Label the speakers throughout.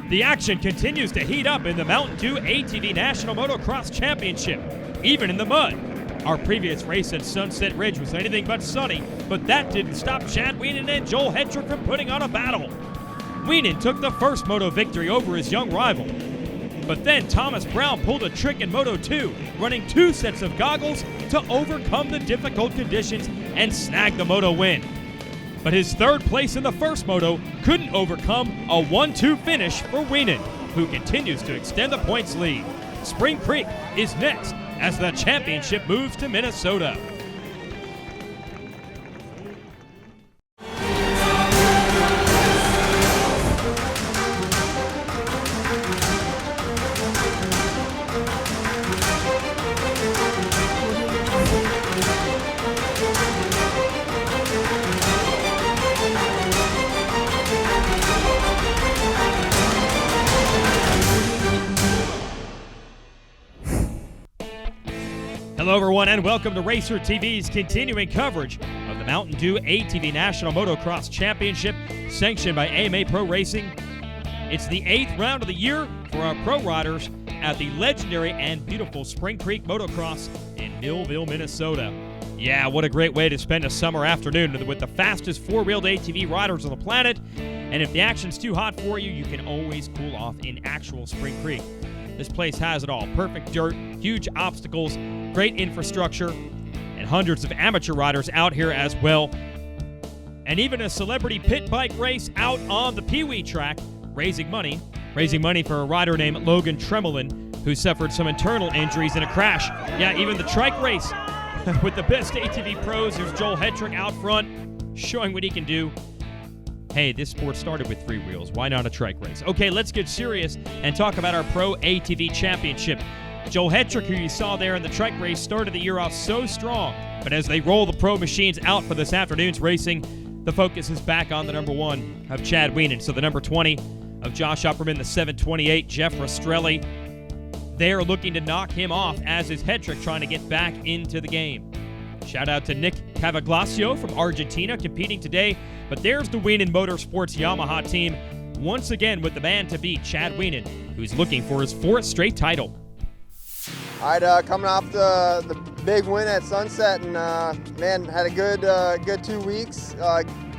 Speaker 1: The action continues to heat up in the Mountain Dew ATV National Motocross Championship, even in the mud. Our previous race at Sunset Ridge was anything but sunny, but that didn't stop Chad Wienen and Joel Hetrick from putting on a battle. Wienen took the first Moto victory over his young rival. But then Thomas Brown pulled a trick in Moto 2, running 2 sets of goggles to overcome the difficult conditions and snag the Moto win. But his third place in the first Moto couldn't overcome a 1-2 finish for Wienen, who continues to extend the points lead. Spring Creek is next as the championship moves to Minnesota. Hello everyone and welcome to Racer TV's continuing coverage of the Mountain Dew ATV National Motocross Championship sanctioned by AMA Pro Racing. It's the 8th round of the year for our pro riders at the legendary and beautiful Spring Creek Motocross in Millville, Minnesota. Yeah, what a great way to spend a summer afternoon with the fastest four-wheeled ATV riders on the planet. And if the action's too hot for you, you can always cool off in actual Spring Creek. This place has it all. Perfect dirt, huge obstacles, great infrastructure, and hundreds of amateur riders out here as well. And even a celebrity pit bike race out on the Pee Wee track, raising money for a rider named Logan Tremelin, who suffered some internal injuries in a crash. Yeah, even the trike race with the best ATV pros. There's Joel Hetrick out front, showing what he can do. Hey, this sport started with 3 wheels. Why not a trike race? Okay, let's get serious and talk about our Pro ATV Championship. Joel Hetrick, who you saw there in the trike race, started the year off so strong. But as they roll the pro machines out for this afternoon's racing, the focus is back on the number 1 of Chad Wienen. So the number 20 of Josh Upperman, the 728, Jeff Rastrelli. They are looking to knock him off, as is Hetrick trying to get back into the game. Shout out to Nick Cavaglasio from Argentina competing today. But there's the Wienen Motorsports Yamaha team, once again with the man to beat, Chad Wienen, who's looking for his 4th straight title.
Speaker 2: All right, coming off the big win at Sunset, and man, had a good 2 weeks.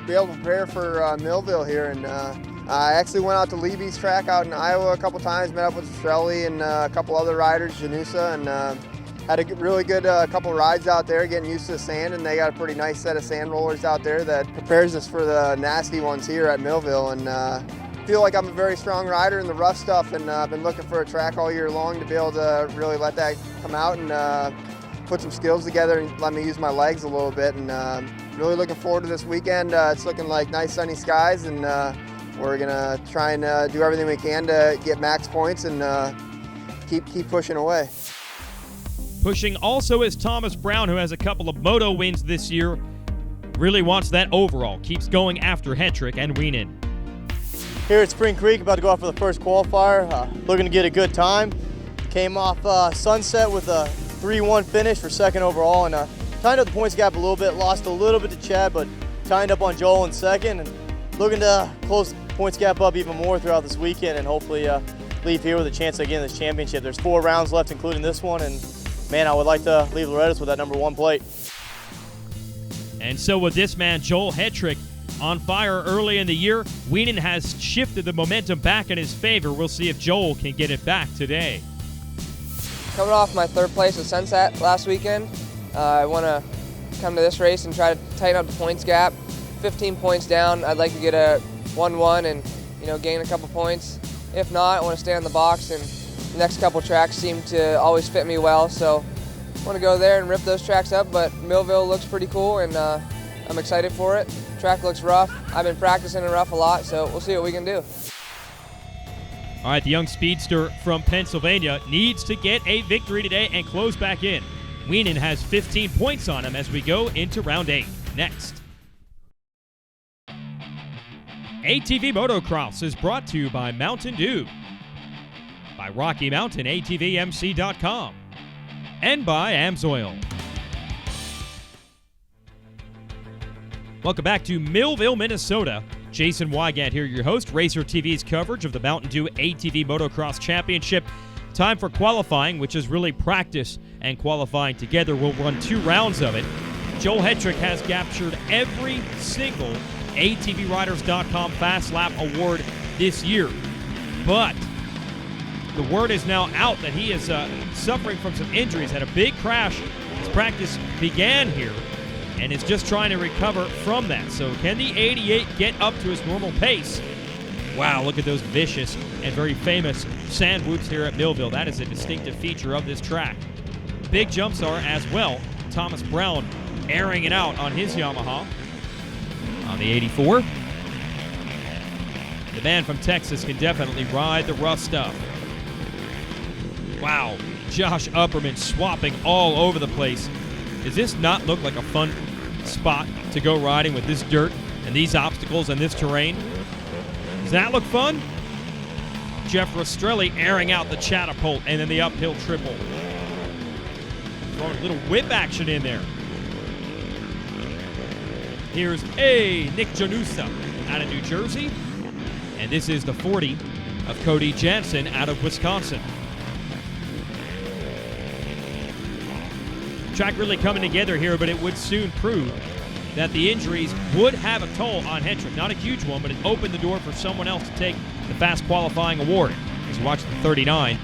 Speaker 2: Be able to prepare for Millville here, and I actually went out to Levy's track out in Iowa a couple times, met up with Strelly and a couple other riders, Janusa, and had a really good couple rides out there, getting used to the sand, and they got a pretty nice set of sand rollers out there that prepares us for the nasty ones here at Millville. And feel like I'm a very strong rider in the rough stuff, and I've been looking for a track all year long to be able to really let that come out and put some skills together and let me use my legs a little bit. And really looking forward to this weekend. It's looking like nice sunny skies, and we're gonna try and do everything we can to get max points and keep pushing away.
Speaker 1: Pushing also is Thomas Brown, who has a couple of Moto wins this year. Really wants that overall. Keeps going after Hetrick and Wienen.
Speaker 3: Here at Spring Creek, about to go out for the first qualifier. Looking to get a good time. Came off Sunset with a 3-1 finish for 2nd overall, and tied up the points gap a little bit. Lost a little bit to Chad, but tied up on Joel in 2nd. And looking to close the points gap up even more throughout this weekend, and hopefully leave here with a chance to get in this championship. There's 4 rounds left, including this one, and man, I would like to leave Loretta's with that number 1 plate.
Speaker 1: And so with this man, Joel Hetrick, on fire early in the year, Wienen has shifted the momentum back in his favor. We'll see if Joel can get it back today.
Speaker 4: Coming off my 3rd place at Sunset last weekend, I want to come to this race and try to tighten up the points gap. 15 points down, I'd like to get a 1-1 and gain a couple points. If not, I want to stay on the box, and the next couple tracks seem to always fit me well, so I want to go there and rip those tracks up. But Millville looks pretty cool, and I'm excited for it. Track looks rough. I've been practicing in rough a lot, so we'll see what we can do.
Speaker 1: All right, the young speedster from Pennsylvania needs to get a victory today and close back in. Wienen has 15 points on him as we go into round 8. Next. ATV Motocross is brought to you by Mountain Dew, by Rocky Mountain ATVMC.com, and by Amsoil. Welcome back to Millville, Minnesota. Jason Wygant here, your host. Racer TV's coverage of the Mountain Dew ATV Motocross Championship. Time for qualifying, which is really practice and qualifying together. We'll run 2 rounds of it. Joel Hetrick has captured every single ATVRiders.com Fast Lap award this year. But the word is now out that he is suffering from some injuries. Had a big crash as practice began here and is just trying to recover from that. So can the 88 get up to his normal pace? Wow, look at those vicious and very famous sand whoops here at Millville. That is a distinctive feature of this track. Big jumps are as well. Thomas Brown airing it out on his Yamaha on the 84. The man from Texas can definitely ride the rough stuff. Wow, Josh Upperman swapping all over the place. Does this not look like a fun spot to go riding with this dirt and these obstacles and this terrain? Does that look fun? Jeff Rastrelli airing out the catapult and then the uphill triple. Throwing a little whip action in there. Here's Nick Janusa out of New Jersey. And this is the 40 of Cody Jansen out of Wisconsin. Track really coming together here, but it would soon prove that the injuries would have a toll on Hetrick. Not a huge one, but it opened the door for someone else to take the fast qualifying award. As you watch the 39,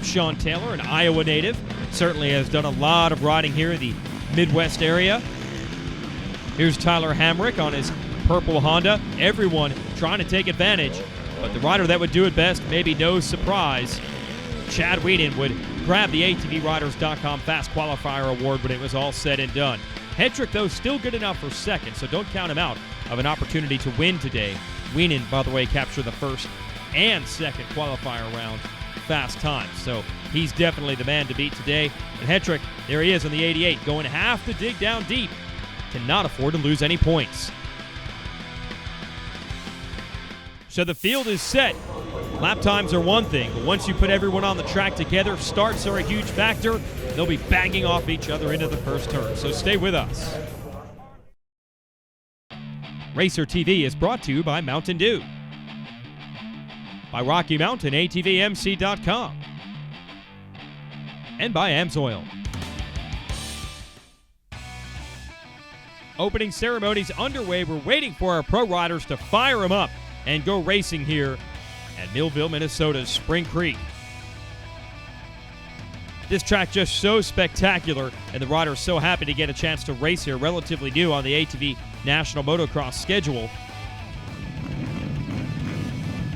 Speaker 1: Sean Taylor, an Iowa native, certainly has done a lot of riding here in the Midwest area. Here's Tyler Hamrick on his purple Honda. Everyone trying to take advantage, but the rider that would do it best, maybe no surprise, Chad Whedon would grab the ATVRiders.com Fast Qualifier Award when it was all said and done. Hetrick, though, still good enough for second, so don't count him out of an opportunity to win today. Whedon, by the way, captured the first and second qualifier round fast times, so he's definitely the man to beat today. And Hetrick, there he is on the 88, going to have to dig down deep to not afford to lose any points. So the field is set. Lap times are one thing, but once you put everyone on the track together, starts are a huge factor. They'll be banging off each other into the first turn, so stay with us. Racer TV is brought to you by Mountain Dew, by Rocky Mountain ATVMC.com, and by AMSOIL. Opening ceremonies underway. We're waiting for our pro riders to fire them up and go racing here at Millville, Minnesota's Spring Creek. This track just so spectacular, and the riders so happy to get a chance to race here, relatively new on the ATV National Motocross schedule.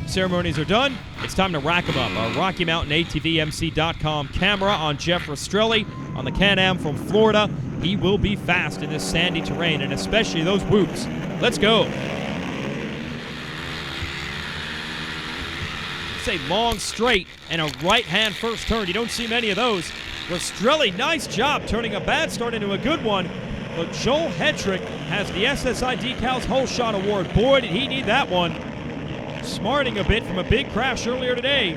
Speaker 1: Ceremonies are done. It's time to rack them up. Our Rocky Mountain ATVMC.com camera on Jeff Rastrelli on the Can-Am from Florida. He will be fast in this sandy terrain, and especially those whoops. Let's go. It's a long straight and a right-hand first turn. You don't see many of those. Rastrelli, nice job turning a bad start into a good one. But Joel Hetrick has the SSI Decals Whole Shot Award. Boy, did he need that one. Smarting a bit from a big crash earlier today.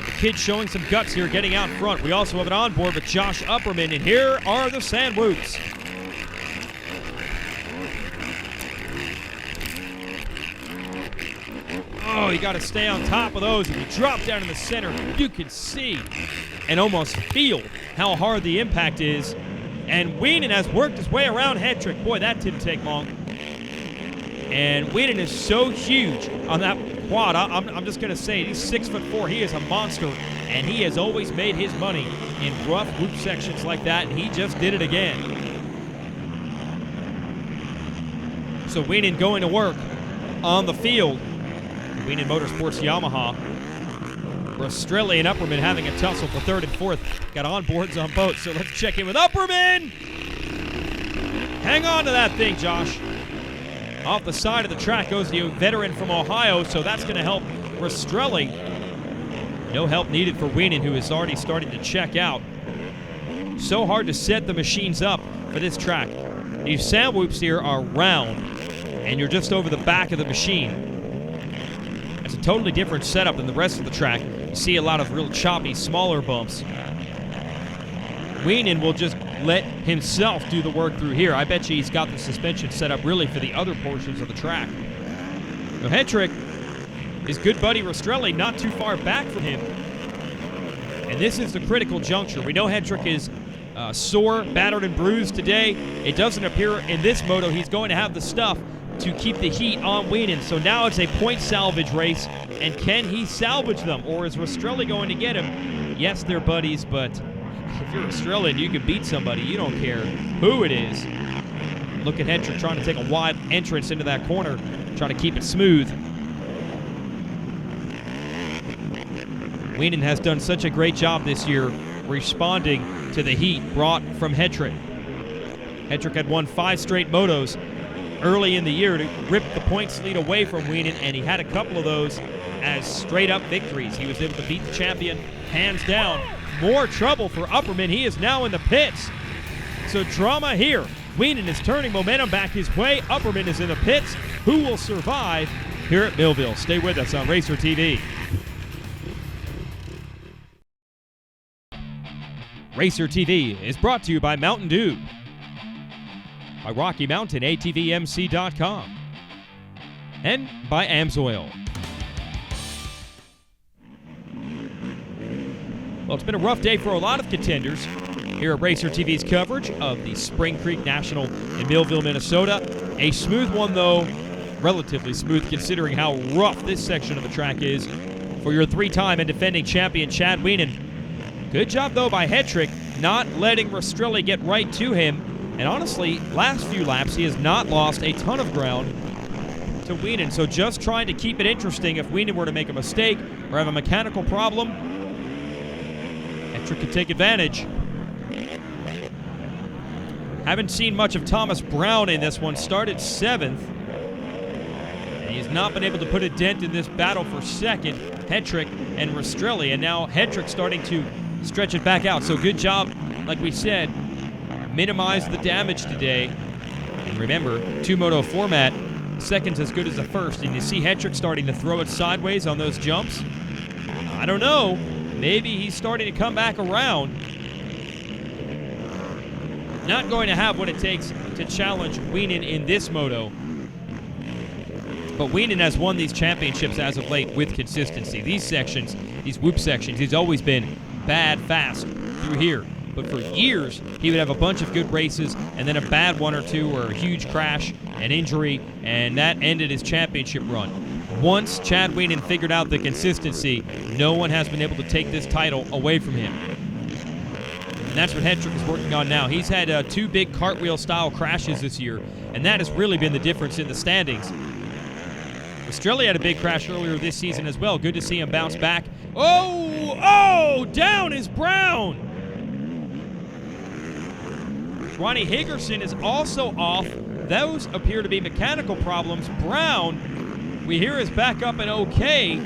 Speaker 1: The kid showing some guts here, getting out front. We also have it on board with Josh Upperman, and here are the sand whoops. Oh, you got to stay on top of those. If you drop down in the center, you can see and almost feel how hard the impact is. And Whedon has worked his way around Hetrick. Boy, that didn't take long. And Whedon is so huge on that quad. I'm just going to say, he's 6'4". He is a monster, and he has always made his money in rough whoop sections like that, and he just did it again. So Whedon going to work on the field. Whedon Motorsports Yamaha. Rastrelli and Upperman having a tussle for third and fourth. Got onboards on both, so let's check in with Upperman. Hang on to that thing, Josh. Off the side of the track goes the veteran from Ohio, so that's going to help Rastrelli. No help needed for Whedon, who is already starting to check out. So hard to set the machines up for this track. These sand whoops here are round, and you're just over the back of the machine. It's a totally different setup than the rest of the track. You see a lot of real choppy, smaller bumps. Wienen will just let himself do the work through here. I bet you he's got the suspension set up really for the other portions of the track. Now Hetrick, his good buddy Rastrelli, not too far back from him. And this is the critical juncture. We know Hetrick is sore, battered, and bruised today. It doesn't appear in this moto he's going to have the stuff to keep the heat on Wienen. So now it's a point salvage race, and can he salvage them, or is Rastrelli going to get him? Yes, they're buddies, but if you're Rastrelli and you can beat somebody, you don't care who it is. Look at Hetrick trying to take a wide entrance into that corner, trying to keep it smooth. Wienen has done such a great job this year responding to the heat brought from Hetrick. Hetrick had won 5 straight motos early in the year to rip the points lead away from Wienen, and he had a couple of those as straight-up victories. He was able to beat the champion hands down. More trouble for Upperman. He is now in the pits. So drama here. Wienen is turning momentum back his way. Upperman is in the pits. Who will survive here at Millville? Stay with us on Racer TV. Racer TV is brought to you by Mountain Dew, by Rocky Mountain, ATVMC.com, and by Amsoil. Well, it's been a rough day for a lot of contenders here at Racer TV's coverage of the Spring Creek National in Millville, Minnesota. A smooth one, though, relatively smooth considering how rough this section of the track is for your 3-time and defending champion Chad Wienen. Good job, though, by Hetrick, not letting Rastrelli get right to him. And honestly, last few laps, he has not lost a ton of ground to Wienen. So just trying to keep it interesting. If Wienen were to make a mistake or have a mechanical problem, Hetrick could take advantage. Haven't seen much of Thomas Brown in this one. Started 7th. And he's not been able to put a dent in this battle for 2nd. Hetrick and Rastrelli. And now Hetrick starting to stretch it back out. So good job, like we said, minimize the damage today. And remember, 2-moto format, second's as good as the first. And you see Hetrick starting to throw it sideways on those jumps. I don't know. Maybe he's starting to come back around. Not going to have what it takes to challenge Wienen in this moto. But Wienen has won these championships as of late with consistency. These sections, these whoop sections, he's always been bad fast through here. But for years, he would have a bunch of good races and then a bad one or two or a huge crash, an injury, and that ended his championship run. Once Chad Wienen figured out the consistency, no one has been able to take this title away from him. And that's what Hetrick is working on now. He's had 2 big cartwheel-style crashes this year, and that has really been the difference in the standings. Rastrelli had a big crash earlier this season as well. Good to see him bounce back. Oh, down is Brown. Ronnie Higgerson is also off. Those appear to be mechanical problems. Brown, we hear, is back up and okay.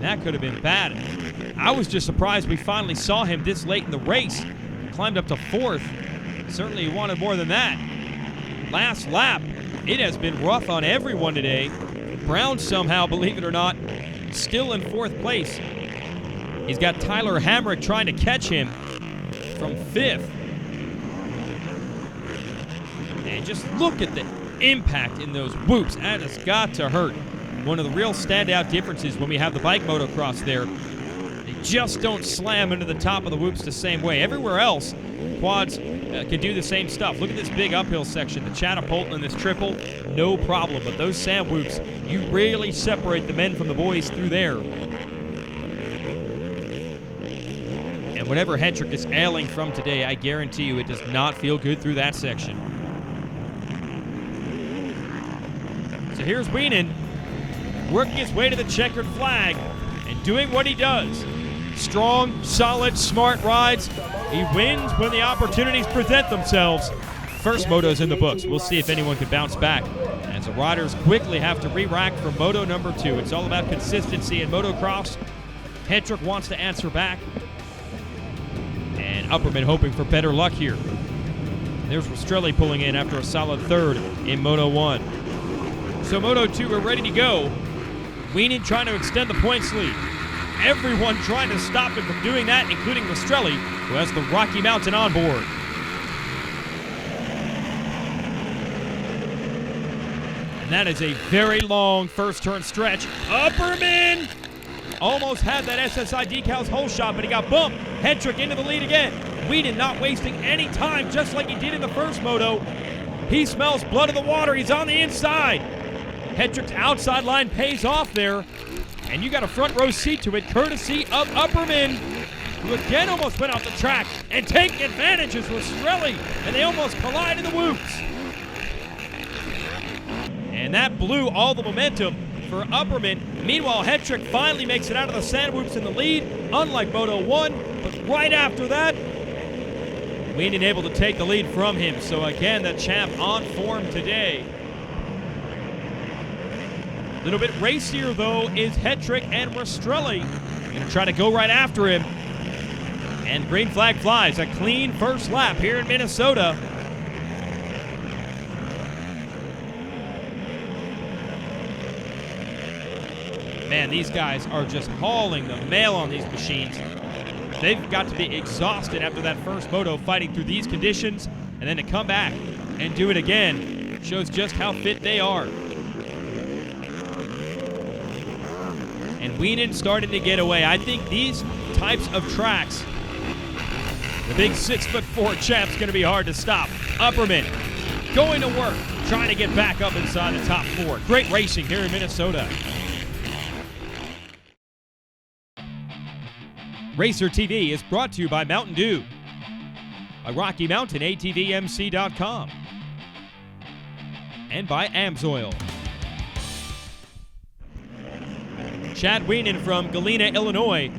Speaker 1: That could have been bad. I was just surprised we finally saw him this late in the race. Climbed up to 4th. Certainly he wanted more than that. Last lap, it has been rough on everyone today. Brown somehow, believe it or not, still in 4th place. He's got Tyler Hamrick trying to catch him from 5th. And just look at the impact in those whoops. That has got to hurt. One of the real standout differences when we have the bike motocross there, they just don't slam into the top of the whoops the same way. Everywhere else, quads can do the same stuff. Look at this big uphill section. The Chattapulton and this triple, no problem. But those sand whoops, you really separate the men from the boys through there. And whatever Hetrick is ailing from today, I guarantee you it does not feel good through that section. So here's Wienen working his way to the checkered flag and doing what he does. Strong, solid, smart rides. He wins when the opportunities present themselves. First moto's in the books. We'll see if anyone can bounce back as the riders quickly have to re-rack for moto number 2. It's all about consistency in motocross. Hetrick wants to answer back. And Upperman hoping for better luck here. There's Rastrelli pulling in after a solid 3rd in Moto 1. So Moto 2, we're ready to go. Wienen trying to extend the points lead. Everyone trying to stop him from doing that, including Rastrelli, who has the Rocky Mountain on board. And that is a very long first turn stretch. Upperman almost had that SSI decals hole shot, but he got bumped. Hetrick into the lead again. Whedon not wasting any time, just like he did in the first moto. He smells blood in the water. He's on the inside. Hetrick's outside line pays off there. And you got a front row seat to it, courtesy of Upperman, who again almost went off the track. And taking advantage is Rastrelli, and they almost collide in the whoops. And that blew all the momentum for Upperman. Meanwhile, Hetrick finally makes it out of the sand whoops in the lead, unlike Moto 1. But right after that, Whedon able to take the lead from him. So again, the champ on form today. A little bit racier, though, is Hetrick and Rastrelli. Going to try to go right after him. And green flag flies. A clean first lap here in Minnesota. Man, these guys are just hauling the mail on these machines. They've got to be exhausted after that first moto fighting through these conditions, and then to come back and do it again shows just how fit they are. And Whedon starting to get away. I think these types of tracks, the big 6'4" champ's going to be hard to stop. Upperman going to work, trying to get back up inside the top four. Great racing here in Minnesota. Racer TV is brought to you by Mountain Dew, by Rocky Mountain ATVMC.com, and by Amsoil. Chad Whedon from Galena, Illinois,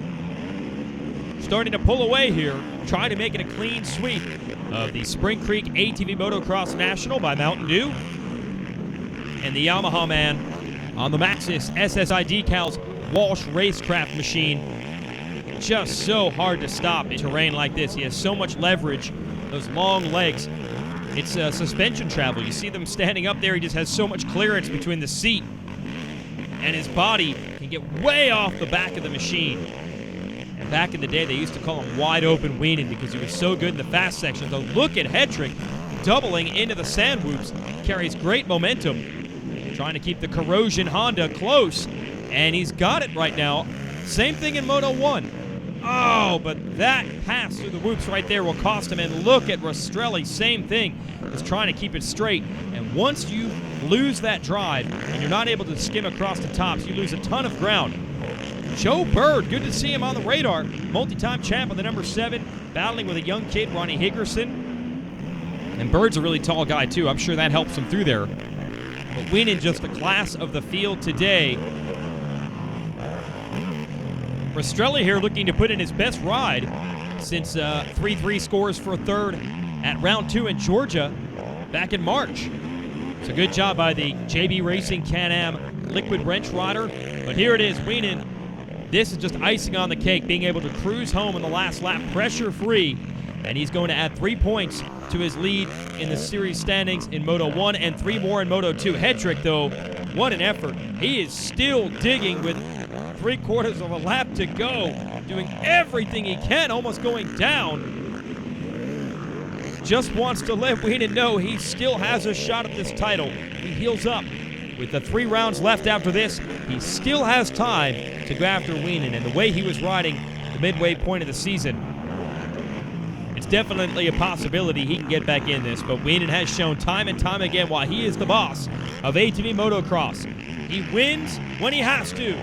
Speaker 1: starting to pull away here, trying to make it a clean sweep of the Spring Creek ATV Motocross National by Mountain Dew. And the Yamaha man on the Maxxis SSI Decals Walsh Racecraft machine. Just so hard to stop in terrain like this. He has so much leverage, those long legs. It's suspension travel. You see them standing up there. He just has so much clearance between the seat and his body can get way off the back of the machine. And back in the day, they used to call him Wide Open Whedon because he was so good in the fast section. So look at Hetrick doubling into the sand whoops. Carries great momentum, trying to keep the Corrosion Honda close. And he's got it right now. Same thing in Moto 1. Oh, but that pass through the whoops right there will cost him. And look at Rastrelli, same thing. He's trying to keep it straight. And once you lose that drive and you're not able to skim across the tops, you lose a ton of ground. Joe Bird, good to see him on the radar. Multi-time champ on the number 7, battling with a young kid, Ronnie Higgerson. And Bird's a really tall guy, too. I'm sure that helps him through there. But Whedon just the class of the field today. Rastrelli here looking to put in his best ride since 3-3 scores for third at round 2 in Georgia back in March. It's a good job by the JB Racing Can-Am liquid wrench rider. But here it is, Whedon. This is just icing on the cake, being able to cruise home in the last lap pressure-free. And he's going to add 3 points to his lead in the series standings in Moto 1 and 3 more in Moto 2. Hetrick, though, what an effort. He is still digging with 3/4 of a lap to go, doing everything he can, almost going down. Just wants to let Whedon know he still has a shot at this title. He heals up. With the 3 rounds left after this, he still has time to go after Whedon. And the way he was riding the midway point of the season, it's definitely a possibility he can get back in this. But Whedon has shown time and time again why he is the boss of ATV Motocross. He wins when he has to,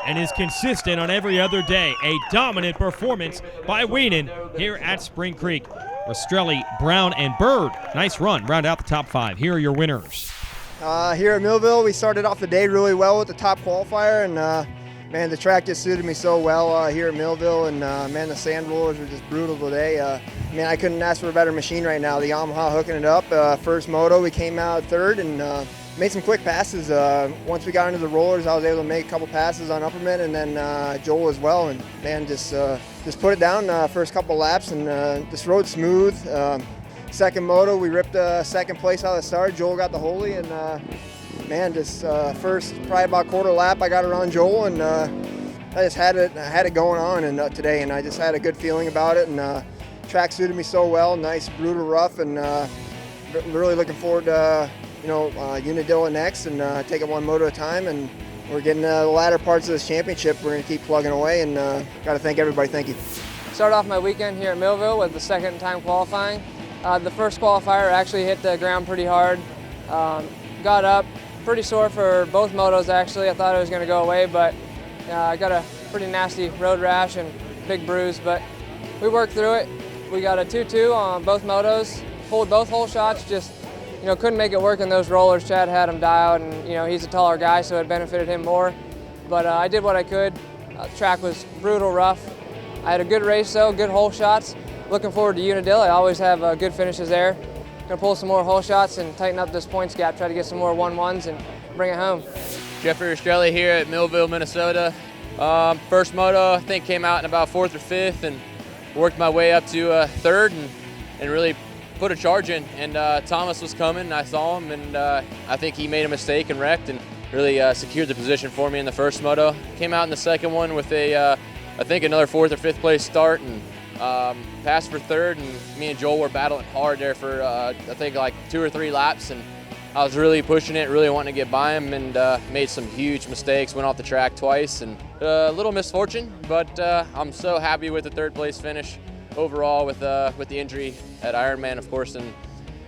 Speaker 1: and is consistent on every other day. A dominant performance by Whedon here at Spring Creek. Rastrelli, Brown, and Bird. Nice run. Round out the top 5. Here are your winners.
Speaker 2: Here at Millville, we started off the day really well with the top qualifier, and man, the track just suited me so well here at Millville, and man, the sand rollers were just brutal today. Man, I couldn't ask for a better machine right now. The Yamaha hooking it up. First moto, we came out third and made some quick passes. Once we got into the rollers, I was able to make a couple passes on Upperman, and then Joel as well. And man, just put it down first couple laps, and just rode smooth. Second moto, we ripped second place out of the start. Joel got the Holy, and man, just first probably about quarter lap, I got around Joel, and just had it going on and today, and I just had a good feeling about it. And track suited me so well. Nice, brutal, rough, and really looking forward to Unadilla next and take it one moto at a time. And we're getting the latter parts of this championship. We're going to keep plugging away, and got to thank everybody. Thank you.
Speaker 4: Start off my weekend here at Millville with the second time qualifying. The first qualifier actually hit the ground pretty hard. Got up pretty sore for both motos actually. I thought it was going to go away, but I got a pretty nasty road rash and big bruise, but we worked through it. We got a 2-2 on both motos, pulled both hole shots, just couldn't make it work in those rollers. Chad had him dialed, and he's a taller guy, so it benefited him more. But I did what I could. The track was brutal, rough. I had a good race though, good hole shots. Looking forward to Unadilla. I always have good finishes there. Gonna pull some more hole shots and tighten up this points gap, try to get some more 1-1s and bring it home.
Speaker 5: Jeffrey Rastrelli here at Millville, Minnesota. First moto, I think, came out in about 4th or 5th, and worked my way up to 3rd and really put a charge in. And Thomas was coming, and I saw him, and I think he made a mistake and wrecked, and really secured the position for me in the first moto. Came out in the second one with I think another 4th or 5th place start, and passed for 3rd, and me and Joel were battling hard there for I think like 2 or 3 laps, and I was really pushing it, really wanting to get by him, and made some huge mistakes, went off the track twice, and a little misfortune, but I'm so happy with the 3rd place finish overall with the injury at Ironman, of course, and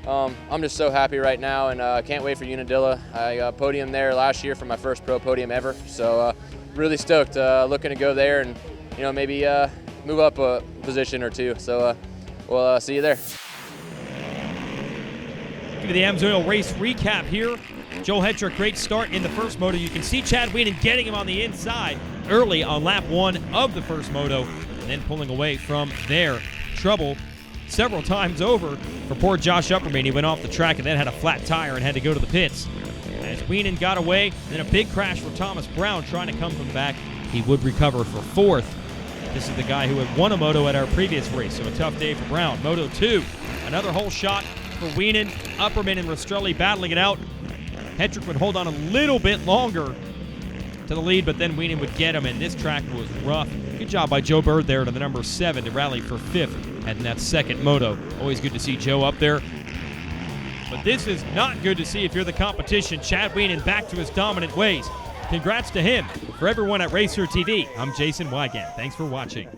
Speaker 5: I'm just so happy right now, and can't wait for Unadilla. I podium there last year for my first pro podium ever, so really stoked, looking to go there and maybe move up a position or 2. So we'll see you there.
Speaker 1: Give you the Amsoil race recap here. Joel Hetrick, great start in the first moto. You can see Chad Wienen getting him on the inside early on lap 1 of the first moto, and then pulling away from there. Trouble several times over for poor Josh Upperman. He went off the track and then had a flat tire and had to go to the pits. As Wienen got away, then a big crash for Thomas Brown trying to come from the back. He would recover for 4th. This is the guy who had won a moto at our previous race, so a tough day for Brown. Moto 2, another hole shot for Wienen. Upperman and Rastrelli battling it out. Hetrick would hold on a little bit longer to the lead, but then Wienen would get him, and this track was rough. Good job by Joe Bird there to the number 7 to rally for 5th in that second moto. Always good to see Joe up there. But this is not good to see if you're the competition. Chad Wienen back to his dominant ways. Congrats to him. For everyone at Racer TV, I'm Jason Wygant. Thanks for watching.